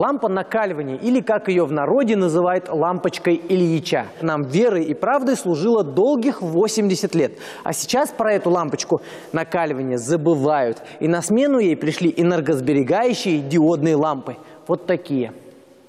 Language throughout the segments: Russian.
Лампа накаливания, или как ее в народе называют, лампочкой Ильича, нам верой и правдой служила долгих 80 лет. А сейчас про эту лампочку накаливания забывают. И на смену ей пришли энергосберегающие диодные лампы. Вот такие.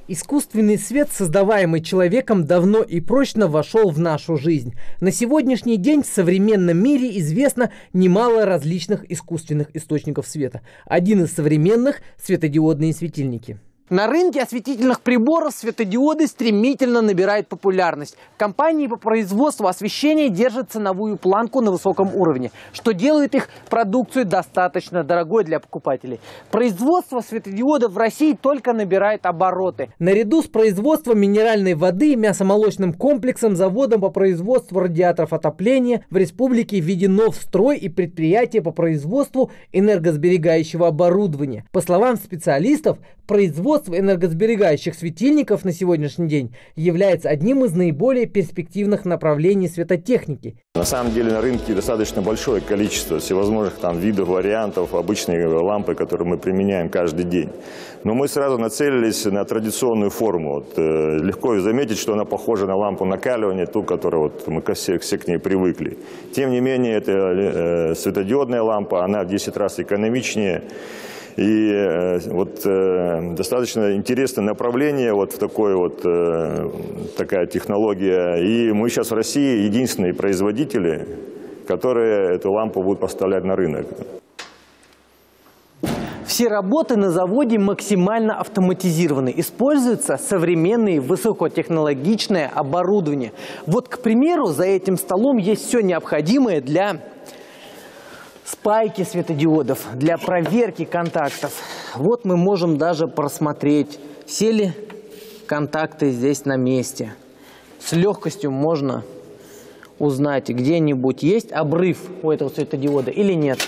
Искусственный свет, создаваемый человеком, давно и прочно вошел в нашу жизнь. На сегодняшний день в современном мире известно немало различных искусственных источников света. Один из современных – светодиодные светильники. На рынке осветительных приборов светодиоды стремительно набирают популярность. Компании по производству освещения держат ценовую планку на высоком уровне, что делает их продукцию достаточно дорогой для покупателей. Производство светодиодов в России только набирает обороты. Наряду с производством минеральной воды, мясомолочным комплексом, заводом по производству радиаторов отопления в республике введено в строй и предприятие по производству энергосберегающего оборудования. По словам специалистов, производство энергосберегающих светильников на сегодняшний день является одним из наиболее перспективных направлений светотехники. На самом деле на рынке достаточно большое количество всевозможных там видов, вариантов, обычной лампы, которые мы применяем каждый день. Но мы сразу нацелились на традиционную форму. Легко заметить, что она похожа на лампу накаливания, ту, которую мы все к ней привыкли. Тем не менее, это светодиодная лампа, она в 10 раз экономичнее. И достаточно интересное направление, такая технология. И мы сейчас в России единственные производители, которые эту лампу будут поставлять на рынок. Все работы на заводе максимально автоматизированы. Используется современное высокотехнологичное оборудование. Вот, к примеру, за этим столом есть все необходимое для спайки светодиодов, для проверки контактов. Вот мы можем даже просмотреть, все ли контакты здесь на месте. С легкостью можно узнать, где-нибудь есть обрыв у этого светодиода или нет.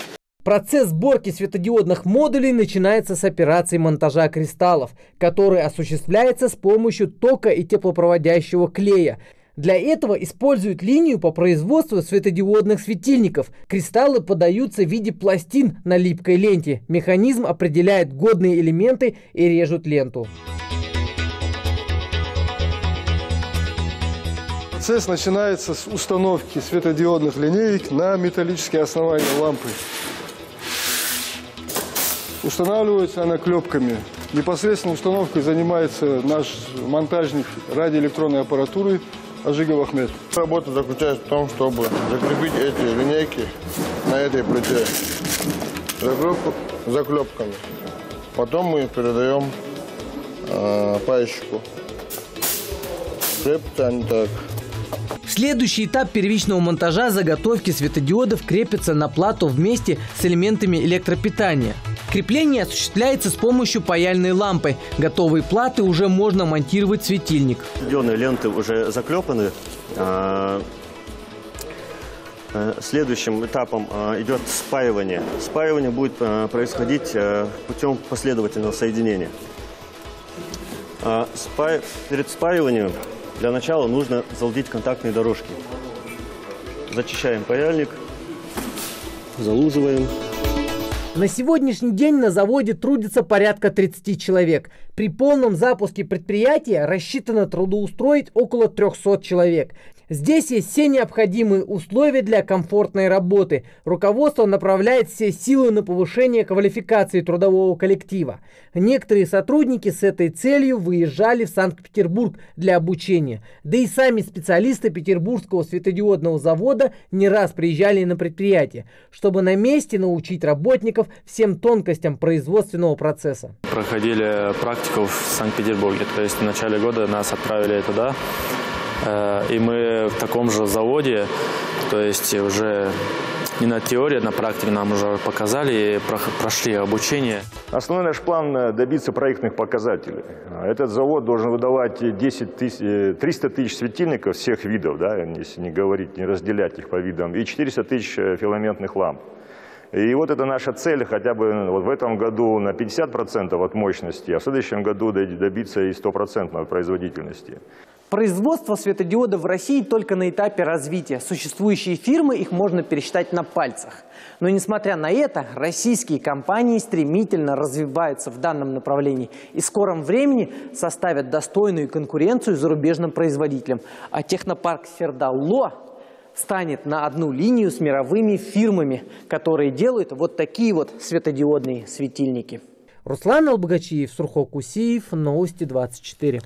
Процесс сборки светодиодных модулей начинается с операции монтажа кристаллов, который осуществляется с помощью тока и теплопроводящего клея. Для этого используют линию по производству светодиодных светильников. Кристаллы подаются в виде пластин на липкой ленте. Механизм определяет годные элементы и режут ленту. Процесс начинается с установки светодиодных линеек на металлические основания лампы. Устанавливается она клепками. Непосредственно установкой занимается наш монтажник радиоэлектронной аппаратуры Ажигов Ахмед. Работа заключается в том, чтобы закрепить эти линейки на этой плите заклепками. Потом мы передаем пайщику. Крепятся они так. Следующий этап первичного монтажа заготовки светодиодов крепится на плату вместе с элементами электропитания. Крепление осуществляется с помощью паяльной лампы. Готовые платы уже можно монтировать в светильник. Диодные ленты уже заклепаны. Следующим этапом идет спаивание. Спаивание будет происходить путем последовательного соединения. Перед спаиванием для начала нужно залдить контактные дорожки. Зачищаем паяльник, залузываем. На сегодняшний день на заводе трудится порядка 30 человек. При полном запуске предприятия рассчитано трудоустроить около 300 человек. Здесь есть все необходимые условия для комфортной работы. Руководство направляет все силы на повышение квалификации трудового коллектива. Некоторые сотрудники с этой целью выезжали в Санкт-Петербург для обучения. Да и сами специалисты Петербургского светодиодного завода не раз приезжали на предприятие, чтобы на месте научить работников всем тонкостям производственного процесса. Проходили практику в Санкт-Петербурге, то есть в начале года нас отправили туда. И мы в таком же заводе, то есть уже не на теории, а на практике нам уже показали и прошли обучение. Основной наш план – добиться проектных показателей. Этот завод должен выдавать 300 тысяч светильников всех видов, да, если не говорить, не разделять их по видам, и 400 тысяч филаментных ламп. И вот это наша цель, хотя бы вот в этом году на 50% от мощности, а в следующем году добиться и 100% производительности. Производство светодиодов в России только на этапе развития. Существующие фирмы, их можно пересчитать на пальцах. Но несмотря на это, российские компании стремительно развиваются в данном направлении и в скором времени составят достойную конкуренцию зарубежным производителям. А технопарк Свердло станет на одну линию с мировыми фирмами, которые делают вот такие вот светодиодные светильники. Руслан Албогачиев, Сурхо Кусиев, Новости 24.